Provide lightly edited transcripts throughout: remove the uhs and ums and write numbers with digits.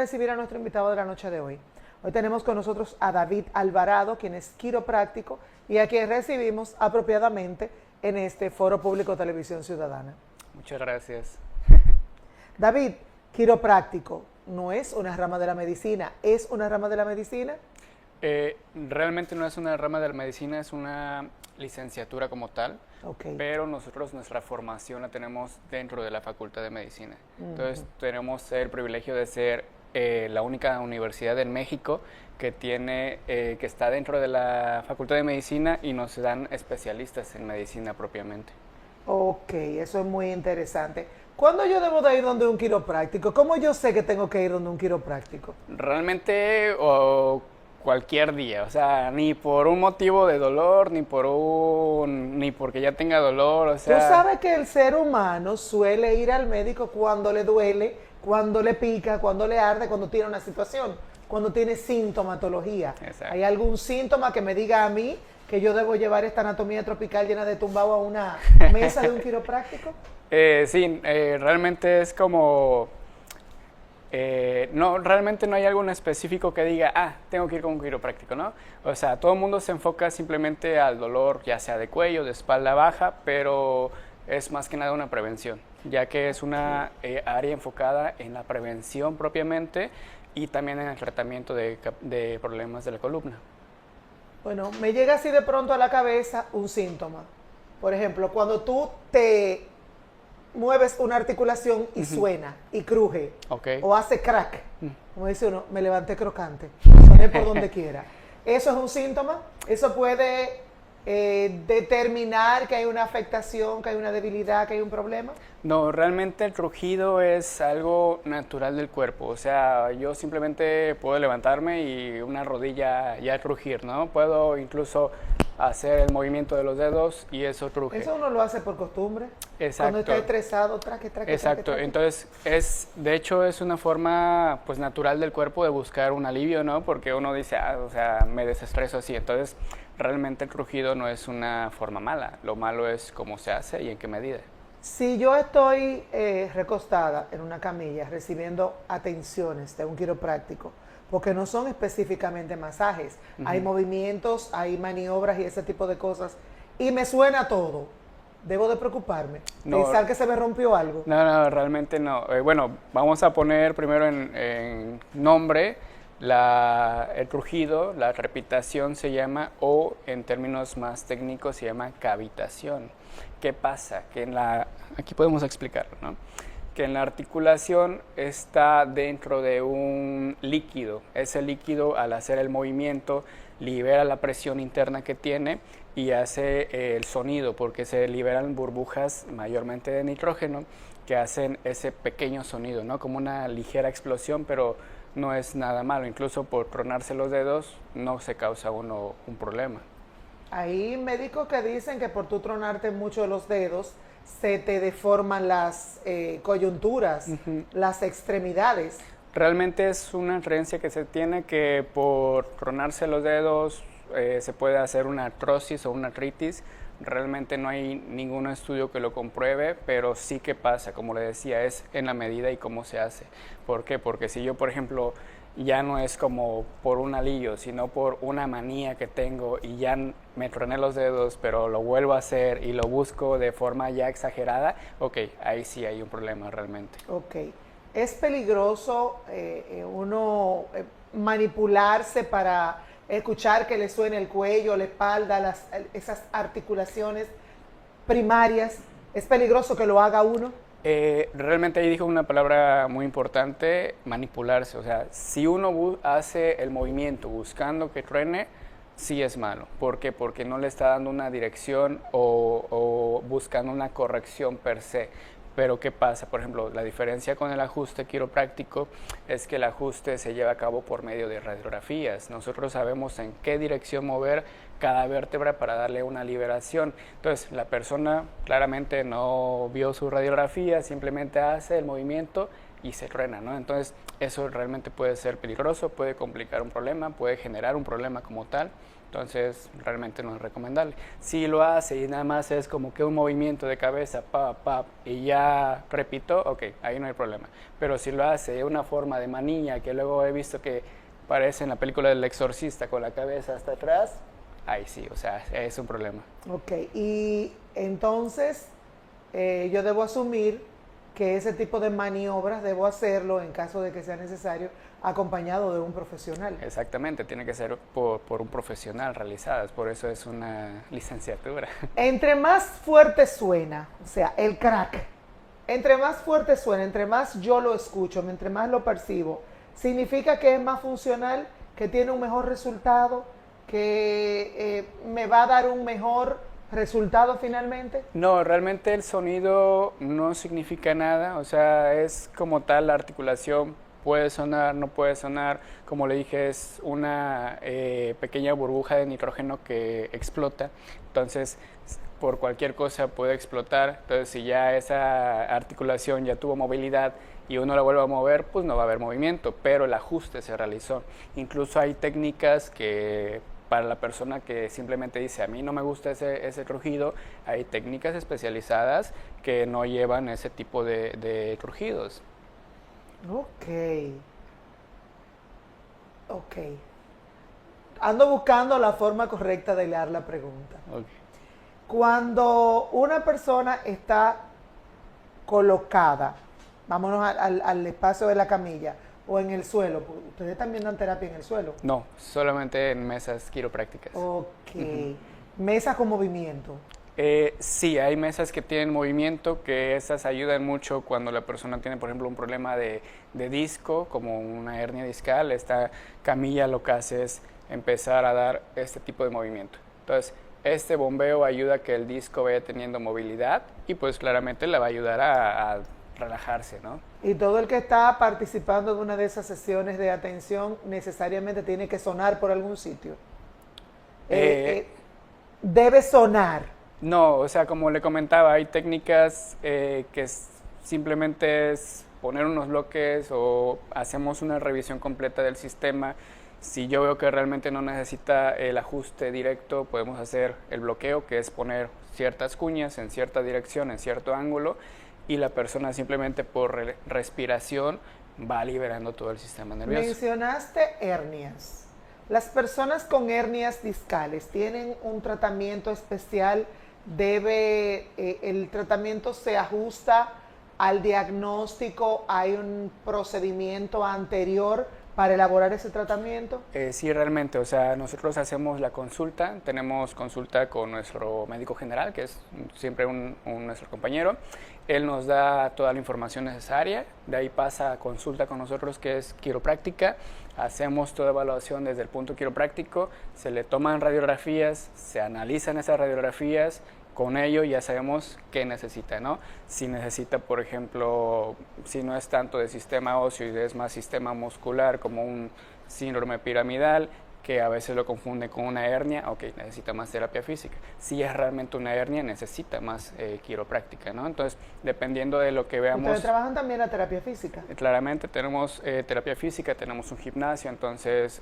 Recibir a nuestro invitado de la noche de hoy. Hoy tenemos con nosotros a David Alvarado, quien es quiropráctico y a quien recibimos apropiadamente en este Foro Público Televisión Ciudadana. Muchas gracias. David, quiropráctico, no es una rama de la medicina, ¿es una rama de la medicina? Realmente no es una rama de la medicina, es una licenciatura como tal, pero nosotros nuestra formación la tenemos dentro de la Facultad de Medicina. Entonces tenemos el privilegio de ser la única universidad en México que que está dentro de la Facultad de Medicina y nos dan especialistas en medicina propiamente. Ok, eso es muy interesante. ¿Cuándo yo debo de ir donde un quiropráctico? ¿Cómo yo sé que tengo que ir donde un quiropráctico? Realmente cualquier día, o sea, ni por un motivo de dolor, ni porque ya tenga dolor, o sea. Tú sabes que el ser humano suele ir al médico cuando le duele, cuando le pica, cuando le arde, cuando tiene una situación, cuando tiene sintomatología. Exacto. ¿Hay algún síntoma que me diga a mí que yo debo llevar esta anatomía tropical llena de tumbao a una mesa de un quiropráctico? Sí, realmente es como. No, realmente no hay algo en específico que diga, tengo que ir con un quiropráctico, ¿no? O sea, todo el mundo se enfoca simplemente al dolor, ya sea de cuello, de espalda baja, pero es más que nada una prevención, ya que es una área enfocada en la prevención propiamente y también en el tratamiento de problemas de la columna. Bueno, me llega así de pronto a la cabeza un síntoma. Por ejemplo, cuando tú te mueves una articulación y suena y cruje o hace crack, como dice uno, me levanté crocante, soné por donde quiera. ¿Eso es un síntoma? ¿Eso puede determinar que hay una afectación, que hay una debilidad, que hay un problema? No, realmente el crujido es algo natural del cuerpo, o sea, yo simplemente puedo levantarme y una rodilla ya crujir, ¿no? Puedo incluso hacer el movimiento de los dedos y eso cruje. Eso uno lo hace por costumbre. Exacto. Cuando está estresado, traque. Exacto. Entonces, de hecho, es una forma pues natural del cuerpo de buscar un alivio, ¿no? Porque uno dice, o sea, me desestreso así. Entonces, realmente el crujido no es una forma mala. Lo malo es cómo se hace y en qué medida. Si yo estoy recostada en una camilla recibiendo atenciones de un quiropráctico, porque no son específicamente masajes, hay movimientos, hay maniobras y ese tipo de cosas, y me suena todo, ¿debo de preocuparme? ¿Pensar que se me rompió algo? No, realmente no. Bueno, vamos a poner primero en nombre el crujido, la crepitación se llama, o en términos más técnicos se llama cavitación. ¿Qué pasa? Que aquí podemos explicarlo, ¿no? Que en la articulación está dentro de un líquido. Ese líquido, al hacer el movimiento, libera la presión interna que tiene y hace el sonido, porque se liberan burbujas mayormente de nitrógeno que hacen ese pequeño sonido, ¿no? Como una ligera explosión, pero no es nada malo. Incluso por tronarse los dedos no se causa un problema. Hay médicos que dicen que por tú tronarte mucho los dedos se te deforman las coyunturas, las extremidades. Realmente es una creencia que se tiene que por tronarse los dedos se puede hacer una artrosis o una artritis. Realmente no hay ningún estudio que lo compruebe, pero sí que pasa, como le decía, es en la medida y cómo se hace. ¿Por qué? Porque si yo, por ejemplo, ya no es como por un alivio, sino por una manía que tengo y ya me troné los dedos, pero lo vuelvo a hacer y lo busco de forma ya exagerada, ahí sí hay un problema realmente. ¿Es peligroso uno manipularse para escuchar que le suene el cuello, la espalda, esas articulaciones primarias? ¿Es peligroso que lo haga uno? Realmente ahí dijo una palabra muy importante, manipularse. O sea, si uno hace el movimiento buscando que truene, sí es malo. ¿Por qué? Porque no le está dando una dirección o buscando una corrección per se. Pero ¿qué pasa? Por ejemplo, la diferencia con el ajuste quiropráctico es que el ajuste se lleva a cabo por medio de radiografías. Nosotros sabemos en qué dirección mover cada vértebra para darle una liberación. Entonces, la persona claramente no vio su radiografía, simplemente hace el movimiento y se truena, ¿no? Entonces eso realmente puede ser peligroso, puede complicar un problema, puede generar un problema como tal. Entonces, realmente no es recomendable. Si lo hace y nada más es como que un movimiento de cabeza, y ya repito, ok, ahí no hay problema. Pero si lo hace de una forma de manilla, que luego he visto que parece en la película del exorcista con la cabeza hasta atrás, ahí sí, o sea, es un problema. Ok, y entonces yo debo asumir que ese tipo de maniobras debo hacerlo en caso de que sea necesario acompañado de un profesional. Exactamente, tiene que ser por un profesional realizadas, por eso es una licenciatura. Entre más fuerte suena, o sea, el crack, entre más fuerte suena, entre más yo lo escucho, entre más lo percibo, significa que es más funcional, que tiene un mejor resultado, que me va a dar un mejor resultado finalmente. No, realmente el sonido no significa nada, o sea, es como tal la articulación. Puede sonar, no puede sonar, como le dije, es una pequeña burbuja de nitrógeno que explota, entonces por cualquier cosa puede explotar, entonces si ya esa articulación ya tuvo movilidad y uno la vuelve a mover, pues no va a haber movimiento, pero el ajuste se realizó. Incluso hay técnicas que para la persona que simplemente dice, a mí no me gusta ese rugido, hay técnicas especializadas que no llevan ese tipo de rugidos. Ok. Ando buscando la forma correcta de leer la pregunta. Okay. Cuando una persona está colocada, vámonos al espacio de la camilla o en el suelo, ¿ustedes también dan terapia en el suelo? No, solamente en mesas quiroprácticas. Ok. Mesas con movimiento. Sí, hay mesas que tienen movimiento, que esas ayudan mucho cuando la persona tiene, por ejemplo, un problema de disco, como una hernia discal. Esta camilla lo que hace es empezar a dar este tipo de movimiento. Entonces, este bombeo ayuda a que el disco vaya teniendo movilidad y pues claramente le va a ayudar a relajarse, ¿no? Y todo el que está participando de una de esas sesiones de atención necesariamente tiene que sonar por algún sitio. Debe sonar. No, o sea, como le comentaba, hay técnicas que simplemente es poner unos bloques o hacemos una revisión completa del sistema. Si yo veo que realmente no necesita el ajuste directo, podemos hacer el bloqueo, que es poner ciertas cuñas en cierta dirección, en cierto ángulo, y la persona simplemente por respiración va liberando todo el sistema nervioso. Mencionaste hernias. ¿Las personas con hernias discales tienen un tratamiento especial? ¿El tratamiento se ajusta al diagnóstico? ¿Hay un procedimiento anterior para elaborar ese tratamiento? Sí, realmente, o sea, nosotros hacemos la consulta, tenemos consulta con nuestro médico general, que es siempre nuestro compañero. Él nos da toda la información necesaria, de ahí pasa a consulta con nosotros, que es quiropráctica. Hacemos toda evaluación desde el punto quiropráctico, se le toman radiografías, se analizan esas radiografías, con ello ya sabemos qué necesita, ¿no? Si necesita, por ejemplo, si no es tanto de sistema óseo y es más sistema muscular, como un síndrome piramidal, que a veces lo confunde con una hernia, ok, necesita más terapia física. Si es realmente una hernia, necesita más quiropráctica, ¿no? Entonces, dependiendo de lo que veamos... ¿Ustedes trabajan también la terapia física? Claramente tenemos terapia física, tenemos un gimnasio, entonces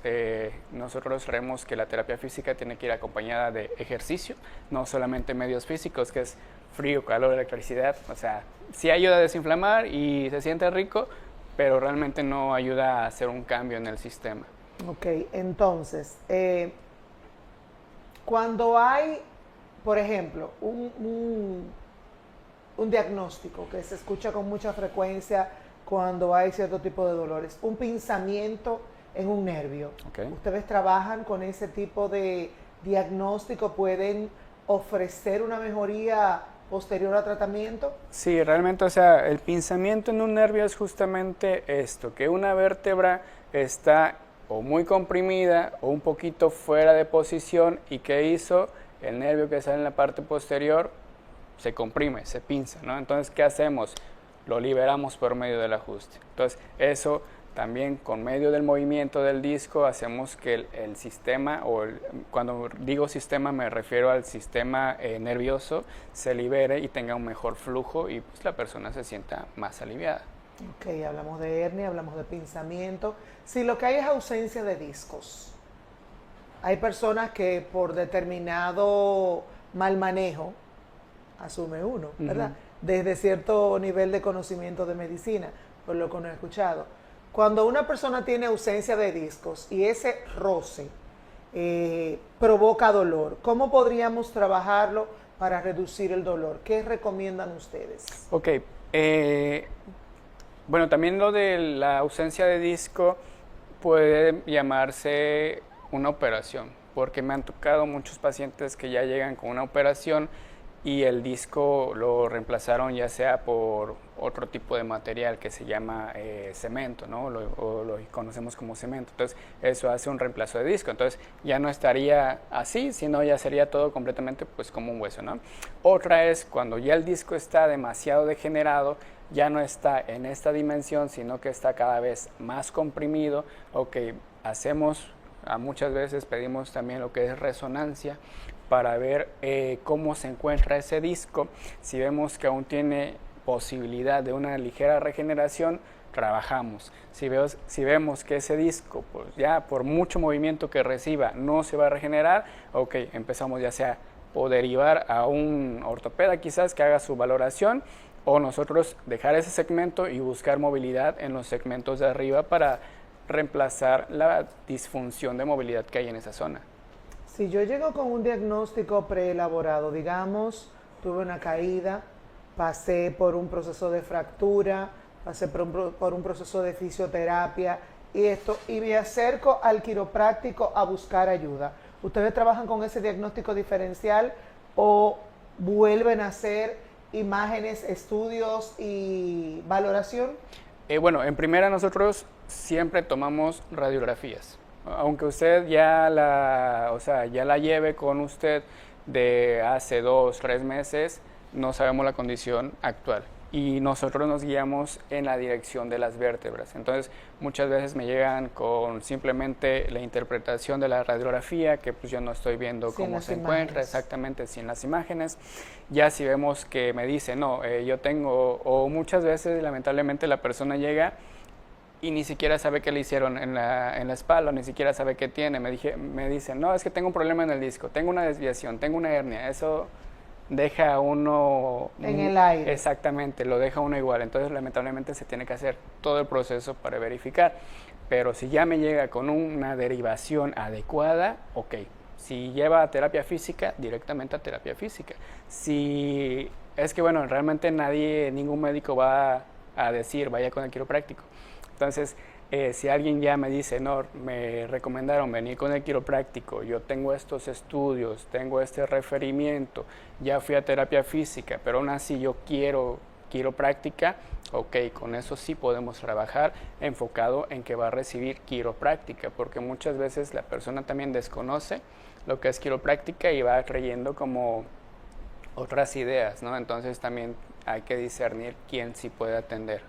nosotros creemos que la terapia física tiene que ir acompañada de ejercicio, no solamente medios físicos, que es frío, calor, electricidad, o sea, sí ayuda a desinflamar y se siente rico, pero realmente no ayuda a hacer un cambio en el sistema. Ok, entonces, cuando hay, por ejemplo, un diagnóstico que se escucha con mucha frecuencia cuando hay cierto tipo de dolores, un pinzamiento en un nervio. Okay. ¿Ustedes trabajan con ese tipo de diagnóstico? ¿Pueden ofrecer una mejoría posterior al tratamiento? Sí, realmente, o sea, el pinzamiento en un nervio es justamente esto, que una vértebra está o muy comprimida o un poquito fuera de posición, y ¿qué hizo? El nervio que sale en la parte posterior se comprime, se pinza, ¿no? Entonces, ¿qué hacemos? Lo liberamos por medio del ajuste. Entonces, eso también con medio del movimiento del disco hacemos que el sistema, cuando digo sistema me refiero al sistema nervioso, se libere y tenga un mejor flujo y pues la persona se sienta más aliviada. Ok, hablamos de hernia, hablamos de pinzamiento. Si lo que hay es ausencia de discos, hay personas que por determinado mal manejo, asume uno, ¿verdad? Desde cierto nivel de conocimiento de medicina, por lo que no he escuchado. Cuando una persona tiene ausencia de discos y ese roce provoca dolor, ¿cómo podríamos trabajarlo para reducir el dolor? ¿Qué recomiendan ustedes? Ok, bueno, también lo de la ausencia de disco puede llamarse una operación, porque me han tocado muchos pacientes que ya llegan con una operación y el disco lo reemplazaron ya sea por otro tipo de material que se llama cemento, ¿no? O lo conocemos como cemento. Entonces, eso hace un reemplazo de disco. Entonces, ya no estaría así, sino ya sería todo completamente pues como un hueso, ¿no? Otra es cuando ya el disco está demasiado degenerado, ya no está en esta dimensión, sino que está cada vez más comprimido. Ok, muchas veces pedimos también lo que es resonancia para ver cómo se encuentra ese disco. Si vemos que aún tiene posibilidad de una ligera regeneración, trabajamos. Si vemos que ese disco, pues ya por mucho movimiento que reciba, no se va a regenerar, ok, empezamos ya sea o derivar a un ortopeda quizás que haga su valoración, o nosotros dejar ese segmento y buscar movilidad en los segmentos de arriba para reemplazar la disfunción de movilidad que hay en esa zona. Si yo llego con un diagnóstico preelaborado, digamos, tuve una caída, pasé por un proceso de fractura, pasé por un proceso de fisioterapia y me acerco al quiropráctico a buscar ayuda. ¿Ustedes trabajan con ese diagnóstico diferencial o vuelven a hacer imágenes, estudios y valoración? Bueno, en primera nosotros siempre tomamos radiografías. Aunque usted ya la lleve con usted de hace 2, 3 meses, no sabemos la condición actual. Y nosotros nos guiamos en la dirección de las vértebras. Entonces, muchas veces me llegan con simplemente la interpretación de la radiografía, que pues yo no estoy viendo cómo se encuentra exactamente sin las imágenes. Ya si vemos que me dice, no, yo tengo, o muchas veces lamentablemente la persona llega y ni siquiera sabe qué le hicieron en la espalda, ni siquiera sabe qué tiene. Me dicen, no, es que tengo un problema en el disco, tengo una desviación, tengo una hernia. Eso deja a uno en el aire. Exactamente, lo deja uno igual. Entonces, lamentablemente, se tiene que hacer todo el proceso para verificar. Pero si ya me llega con una derivación adecuada, ok. Si lleva a terapia física, directamente a terapia física. Si es que, bueno, realmente ningún médico va a decir, vaya con el quiropráctico. Entonces, si alguien ya me dice, no, me recomendaron venir con el quiropráctico, yo tengo estos estudios, tengo este referimiento, ya fui a terapia física, pero aún así yo quiero quiropráctica, ok, con eso sí podemos trabajar enfocado en que va a recibir quiropráctica, porque muchas veces la persona también desconoce lo que es quiropráctica y va creyendo como otras ideas, ¿no? Entonces también hay que discernir quién sí puede atender.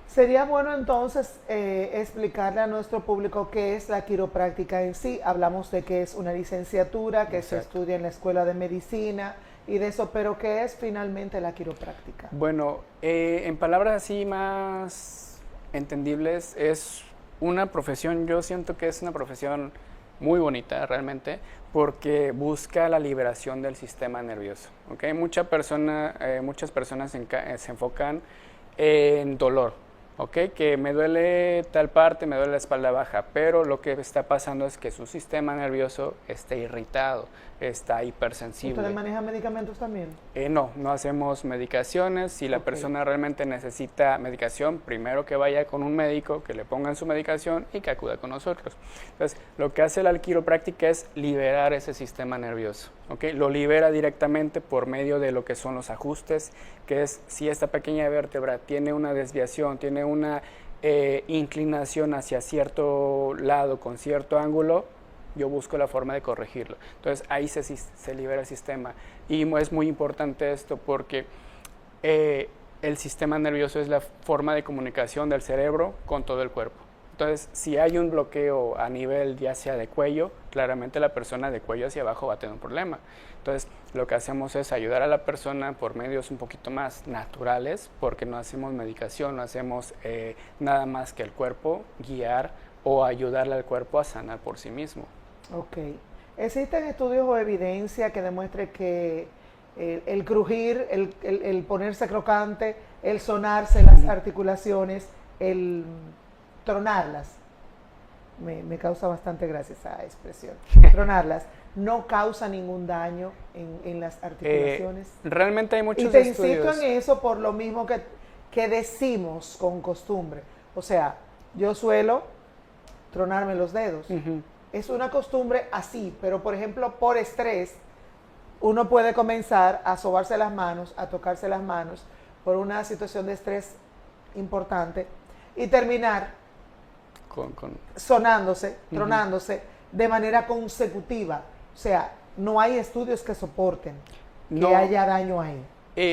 Sería bueno entonces explicarle a nuestro público qué es la quiropráctica en sí. Hablamos de que es una licenciatura que se estudia en la Escuela de Medicina y de eso, pero ¿qué es finalmente la quiropráctica? Bueno, en palabras así más entendibles, es una profesión, yo siento que es una profesión muy bonita realmente, porque busca la liberación del sistema nervioso. ¿Okay? Muchas personas se enfocan en dolor. Okay, que me duele tal parte, me duele la espalda baja, pero lo que está pasando es que su sistema nervioso está irritado, está hipersensible. ¿Ustedes manejan medicamentos también? No hacemos medicaciones. Si la persona realmente necesita medicación, primero que vaya con un médico, que le pongan su medicación y que acuda con nosotros. Entonces, lo que hace la quiropráctica es liberar ese sistema nervioso. ¿Okay? Lo libera directamente por medio de lo que son los ajustes, que es si esta pequeña vértebra tiene una desviación, tiene una inclinación hacia cierto lado con cierto ángulo, yo busco la forma de corregirlo. Entonces ahí se libera el sistema. Y es muy importante esto porque el sistema nervioso es la forma de comunicación del cerebro con todo el cuerpo. Entonces, si hay un bloqueo a nivel ya sea de cuello, claramente la persona de cuello hacia abajo va a tener un problema. Entonces, lo que hacemos es ayudar a la persona por medios un poquito más naturales, porque no hacemos medicación, no hacemos nada más que el cuerpo guiar o ayudarle al cuerpo a sanar por sí mismo. Ok. ¿Existen estudios o evidencia que demuestre que el crujir, el ponerse crocante, el sonarse las articulaciones, el tronarlas, me causa bastante gracia esa expresión, tronarlas, no causa ningún daño en las articulaciones? Realmente hay muchos estudios. Y te estudios. insisto en eso por lo mismo que decimos con costumbre. O sea, yo suelo tronarme los dedos. Es una costumbre así, pero por ejemplo, por estrés, uno puede comenzar a sobarse las manos, a tocarse las manos por una situación de estrés importante y terminar sonándose, tronándose de manera consecutiva. O sea, no hay estudios que soporten que haya daño ahí.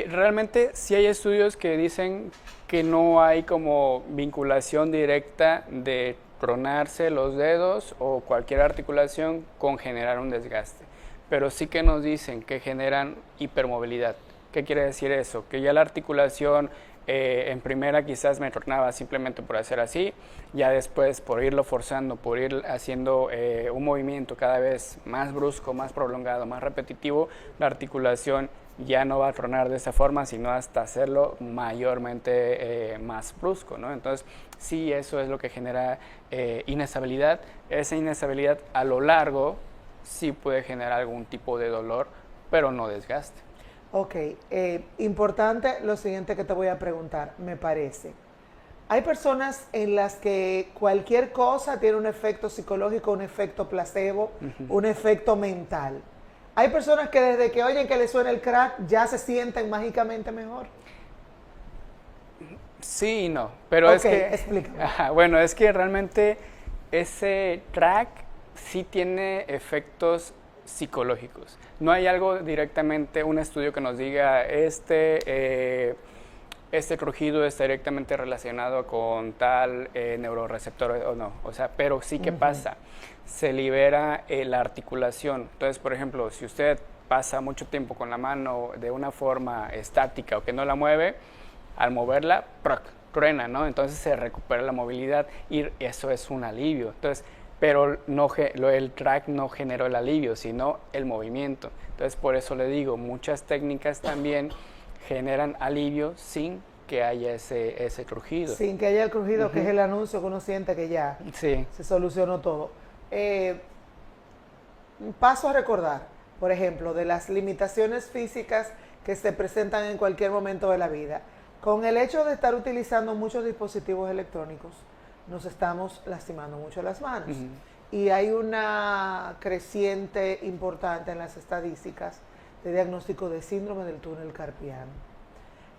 Realmente sí hay estudios que dicen que no hay como vinculación directa de tronarse los dedos o cualquier articulación con generar un desgaste, pero sí que nos dicen que generan hipermovilidad. ¿Qué quiere decir eso? Que ya la articulación en primera quizás me tronaba simplemente por hacer así, ya después por irlo forzando, por ir haciendo un movimiento cada vez más brusco, más prolongado, más repetitivo, la articulación ya no va a tronar de esa forma, sino hasta hacerlo mayormente más brusco, ¿no? Entonces, sí, eso es lo que genera inestabilidad. Esa inestabilidad a lo largo sí puede generar algún tipo de dolor, pero no desgaste. Ok, importante lo siguiente que te voy a preguntar, me parece. Hay personas en las que cualquier cosa tiene un efecto psicológico, un efecto placebo, un efecto mental. Hay personas que desde que oyen que les suena el crack ya se sienten mágicamente mejor. Sí y no, pero es que... explícame. Bueno, es que realmente ese track sí tiene efectos psicológicos. No hay algo directamente, un estudio que nos diga este crujido está directamente relacionado con tal neuroreceptor o no. O sea, pero sí que pasa. Se libera la articulación. Entonces, por ejemplo, si usted pasa mucho tiempo con la mano de una forma estática o que no la mueve, al moverla, truena, ¿no? Entonces se recupera la movilidad y eso es un alivio. Entonces, pero el track no generó el alivio, sino el movimiento. Entonces, por eso le digo, muchas técnicas también generan alivio sin que haya ese crujido. Sin que haya el crujido, que es el anuncio que uno siente que ya se solucionó todo. Paso a recordar, por ejemplo, de las limitaciones físicas que se presentan en cualquier momento de la vida. Con el hecho de estar utilizando muchos dispositivos electrónicos, nos estamos lastimando mucho las manos. Y hay una creciente importante en las estadísticas de diagnóstico de síndrome del túnel carpiano.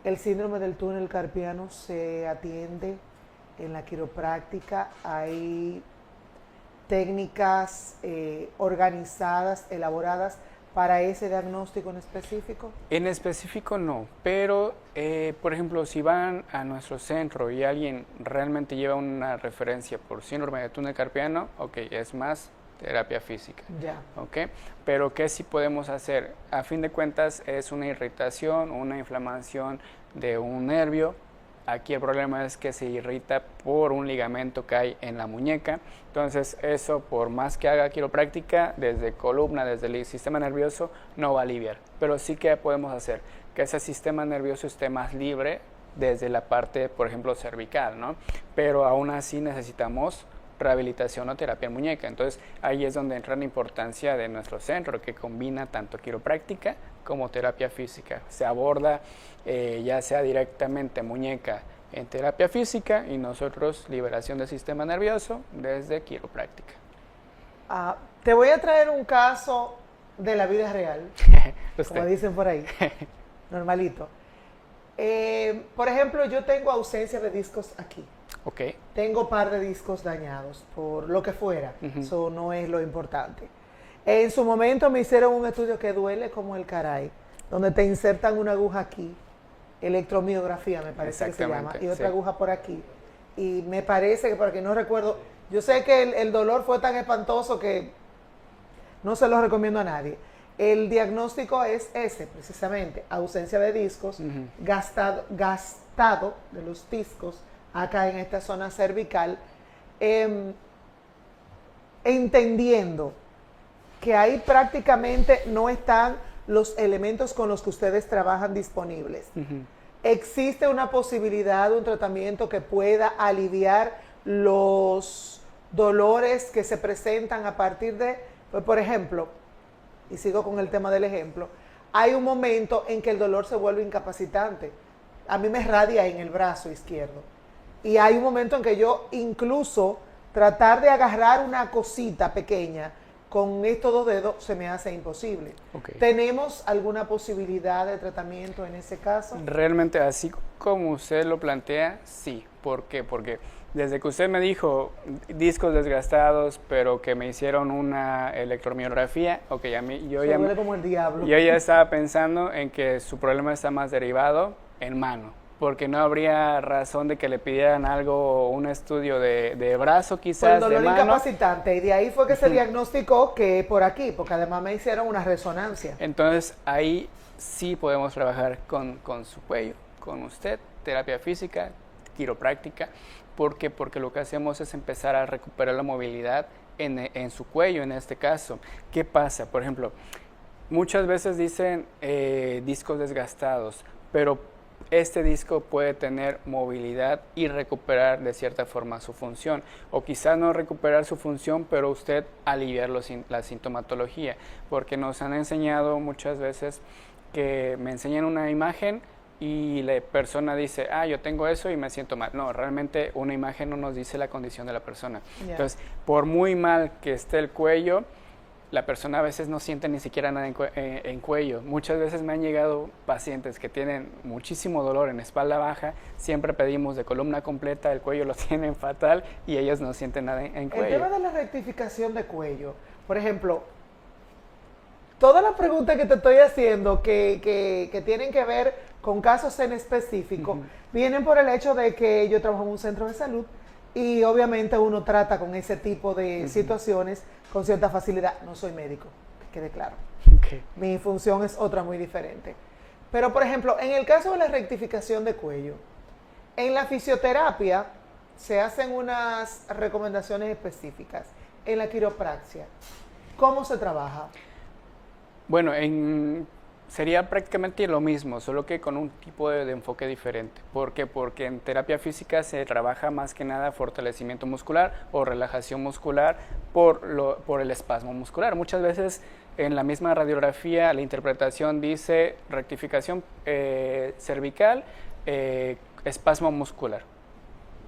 El síndrome del túnel carpiano se atiende en la quiropráctica. Hay técnicas organizadas, elaboradas para ese diagnóstico en específico. En específico no, pero por ejemplo, si van a nuestro centro y alguien realmente lleva una referencia por síndrome de túnel carpiano, ok, es más terapia física. Ya. Okay. Pero ¿qué sí podemos hacer? A fin de cuentas es una irritación, una inflamación de un nervio. Aquí el problema es que se irrita por un ligamento que hay en la muñeca. Entonces eso, por más que haga quiropráctica, desde columna, desde el sistema nervioso, no va a aliviar. Pero sí que podemos hacer que ese sistema nervioso esté más libre desde la parte, por ejemplo, cervical, ¿no? Pero aún así necesitamos rehabilitación o terapia en muñeca. Entonces ahí es donde entra la importancia de nuestro centro, que combina tanto quiropráctica como terapia física. Se aborda ya sea directamente muñeca en terapia física y nosotros liberación del sistema nervioso desde quiropráctica. Te voy a traer un caso de la vida real, como dicen por ahí, normalito. Por ejemplo, yo tengo ausencia de discos aquí. Okay. Tengo par de discos dañados, por lo que fuera. Eso no es lo importante. En su momento me hicieron un estudio que duele como el caray, donde te insertan una aguja aquí, electromiografía me parece que se llama, y otra aguja por aquí, y me parece que, porque no recuerdo, yo sé que el dolor fue tan espantoso que no se lo recomiendo a nadie. El diagnóstico es ese, precisamente, ausencia de discos, gastado de los discos acá en esta zona cervical, entendiendo que ahí prácticamente no están los elementos con los que ustedes trabajan disponibles. ¿Existe una posibilidad de un tratamiento que pueda aliviar los dolores que se presentan a partir de, pues, por ejemplo, y sigo con el tema del ejemplo, hay un momento en que el dolor se vuelve incapacitante? A mí me radia en el brazo izquierdo. Y hay un momento en que yo incluso tratar de agarrar una cosita pequeña con estos dos dedos se me hace imposible. ¿Tenemos alguna posibilidad de tratamiento en ese caso? Realmente, así como usted lo plantea, sí. ¿Por qué? Porque desde que usted me dijo discos desgastados, pero que me hicieron una electromiografía, yo ya estaba pensando en que su problema está más derivado en mano, porque no habría razón de que le pidieran algo, un estudio de brazo quizás, por el dolor incapacitante, y de ahí fue que se diagnosticó que por aquí, porque además me hicieron una resonancia. Entonces ahí sí podemos trabajar con su cuello, con usted, terapia física, quiropráctica. ¿Por qué? Porque lo que hacemos es empezar a recuperar la movilidad en su cuello, en este caso. ¿Qué pasa? Por ejemplo, muchas veces dicen discos desgastados, pero este disco puede tener movilidad y recuperar de cierta forma su función, o quizás no recuperar su función, pero usted aliviar la sintomatología, porque nos han enseñado muchas veces que me enseñan una imagen y la persona dice, yo tengo eso y me siento mal. No, realmente una imagen no nos dice la condición de la persona. Entonces, por muy mal que esté el cuello, la persona a veces no siente ni siquiera nada en cuello. Muchas veces me han llegado pacientes que tienen muchísimo dolor en espalda baja, siempre pedimos de columna completa, el cuello lo tienen fatal y ellos no sienten nada en cuello. El tema de la rectificación de cuello, por ejemplo, todas las preguntas que te estoy haciendo que tienen que ver con casos en específico, vienen por el hecho de que yo trabajo en un centro de salud y obviamente uno trata con ese tipo de situaciones con cierta facilidad. No soy médico, que quede claro. Mi función es otra muy diferente. Pero, por ejemplo, en el caso de la rectificación de cuello, en la fisioterapia se hacen unas recomendaciones específicas. En la quiropraxia, ¿cómo se trabaja? Bueno, sería prácticamente lo mismo, solo que con un tipo de enfoque diferente. ¿Por qué? Porque en terapia física se trabaja más que nada fortalecimiento muscular o relajación muscular por el espasmo muscular. Muchas veces en la misma radiografía la interpretación dice rectificación cervical, espasmo muscular.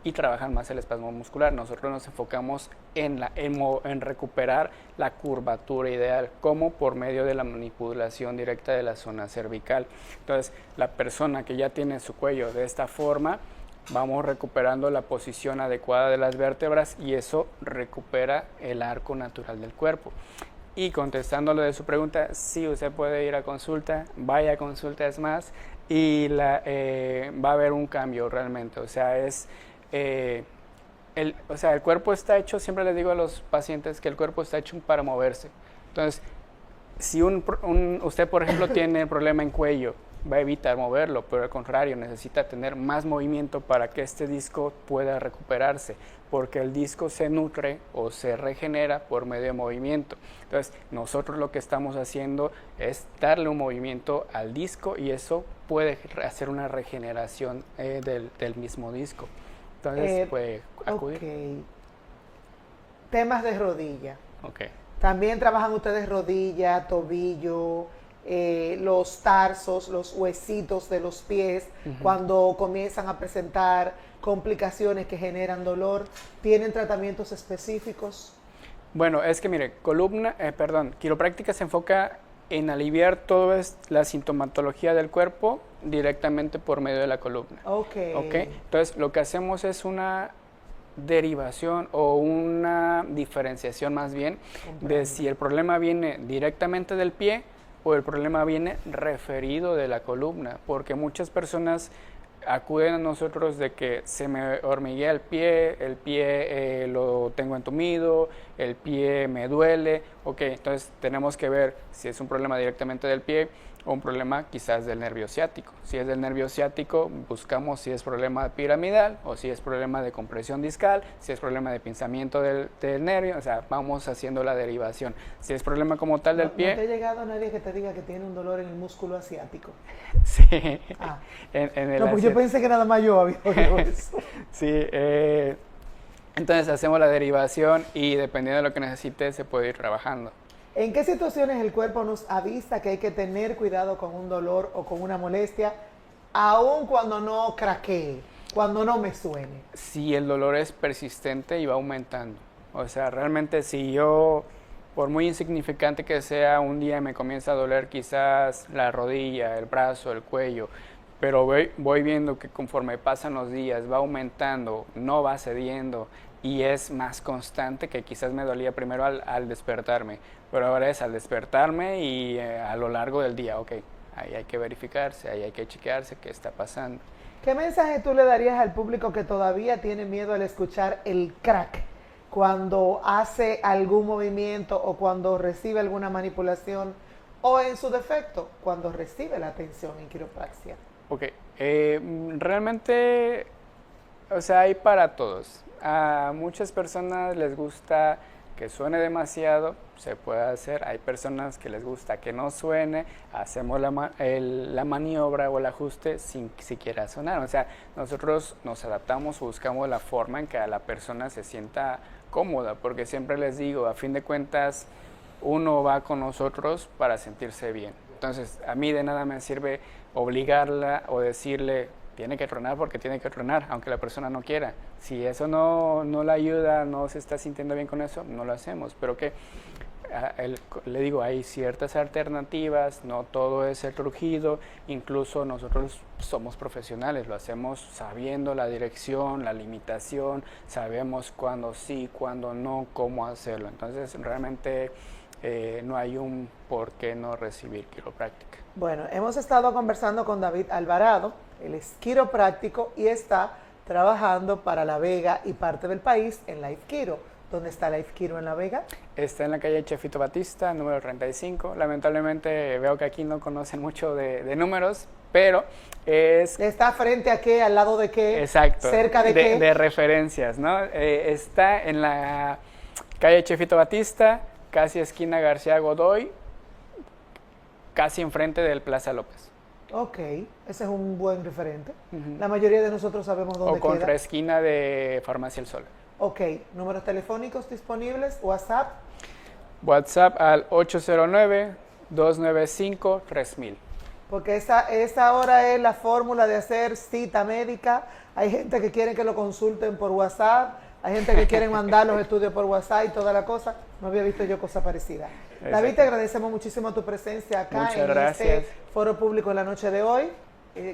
Y trabajan más el espasmo muscular. Nosotros nos enfocamos en recuperar la curvatura ideal, como por medio de la manipulación directa de la zona cervical. Entonces, la persona que ya tiene su cuello de esta forma, vamos recuperando la posición adecuada de las vértebras y eso recupera el arco natural del cuerpo. Y contestándole de su pregunta, sí, usted puede ir a consulta, vaya a consulta, es más, y va a haber un cambio realmente. O sea, el cuerpo está hecho, siempre les digo a los pacientes que el cuerpo está hecho para moverse. Entonces, si usted, por ejemplo, tiene problema en cuello, va a evitar moverlo, pero al contrario, necesita tener más movimiento para que este disco pueda recuperarse, porque el disco se nutre o se regenera por medio de movimiento. Entonces, nosotros lo que estamos haciendo es darle un movimiento al disco y eso puede hacer una regeneración del mismo disco. Entonces, puede acudir. Temas de rodilla. También trabajan ustedes rodilla, tobillo, los tarsos, los huesitos de los pies, cuando comienzan a presentar complicaciones que generan dolor. ¿Tienen tratamientos específicos? Bueno, es que mire, quiropráctica se enfoca en aliviar toda la sintomatología del cuerpo directamente por medio de la columna. Entonces, lo que hacemos es una derivación o una diferenciación más bien de si el problema viene directamente del pie o el problema viene referido de la columna, porque muchas personas acuden a nosotros de que se me hormiguea el pie lo tengo entumido, el pie me duele, ok, entonces tenemos que ver si es un problema directamente del pie o un problema quizás del nervio ciático. Si es del nervio ciático, buscamos si es problema piramidal o si es problema de compresión discal, si es problema de pinzamiento del nervio, o sea, vamos haciendo la derivación. Si es problema como tal del pie... ¿No te ha llegado nadie que te diga que tiene un dolor en el músculo asiático? Sí. Ah. En el no, pues yo pensé que nada más yo había oído eso. Sí, entonces hacemos la derivación y dependiendo de lo que necesite se puede ir trabajando. ¿En qué situaciones el cuerpo nos avisa que hay que tener cuidado con un dolor o con una molestia, aun cuando no craquee, cuando no me suene? Si el dolor es persistente y va aumentando. O sea, realmente si yo, por muy insignificante que sea, un día me comienza a doler quizás la rodilla, el brazo, el cuello, pero voy viendo que conforme pasan los días va aumentando, no va cediendo y es más constante, que quizás me dolía primero al despertarme, pero ahora es al despertarme y a lo largo del día, ok, ahí hay que verificarse, ahí hay que chequearse qué está pasando. ¿Qué mensaje tú le darías al público que todavía tiene miedo al escuchar el crack cuando hace algún movimiento o cuando recibe alguna manipulación o en su defecto cuando recibe la atención en quiropraxia? Ok, realmente, o sea, hay para todos. A muchas personas les gusta que suene demasiado, se puede hacer. Hay personas que les gusta que no suene, hacemos la maniobra o el ajuste sin siquiera sonar. O sea, nosotros nos adaptamos, buscamos la forma en que la persona se sienta cómoda, porque siempre les digo, a fin de cuentas, uno va con nosotros para sentirse bien. Entonces, a mí de nada me sirve obligarla o decirle, tiene que tronar porque tiene que tronar, aunque la persona no quiera. Si eso no la ayuda, no se está sintiendo bien con eso, no lo hacemos. Pero que le digo, hay ciertas alternativas, no todo es el rugido, incluso nosotros somos profesionales, lo hacemos sabiendo la dirección, la limitación, sabemos cuándo sí, cuándo no, cómo hacerlo. Entonces realmente no hay un por qué no recibir quiropráctica. Bueno, hemos estado conversando con David Alvarado, él es quiropráctico y está trabajando para La Vega y parte del país en Life Quiro. ¿Dónde está Life Quiro en La Vega? Está en la calle Chefito Batista, número 35. Lamentablemente veo que aquí no conocen mucho de números, pero es... ¿Está frente a qué? ¿Al lado de qué? Exacto. ¿Cerca de qué? De referencias, ¿no? Está en la calle Chefito Batista, casi esquina García Godoy, casi enfrente del Plaza López. Ok, ese es un buen referente. La mayoría de nosotros sabemos dónde queda. O contra esquina de Farmacia El Sol. Ok, números telefónicos disponibles, WhatsApp. WhatsApp al 809-295-3000. Porque esa hora es la fórmula de hacer cita médica. Hay gente que quiere que lo consulten por WhatsApp, hay gente que quiere mandar los estudios por WhatsApp y toda la cosa. No había visto yo cosa parecida. Exacto. David, te agradecemos muchísimo tu presencia acá este foro público en la noche de hoy.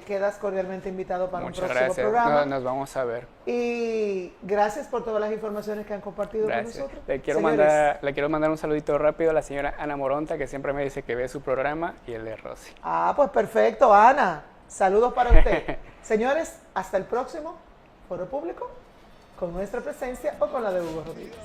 Quedas cordialmente invitado para un próximo programa. Nos vamos a ver. Y gracias por todas las informaciones que han compartido con nosotros. Le quiero mandar un saludito rápido a la señora Ana Moronta, que siempre me dice que ve su programa, y el de Rosy. Ah, pues perfecto, Ana. Saludos para usted. Señores, hasta el próximo foro público, con nuestra presencia o con la de Hugo Rodríguez.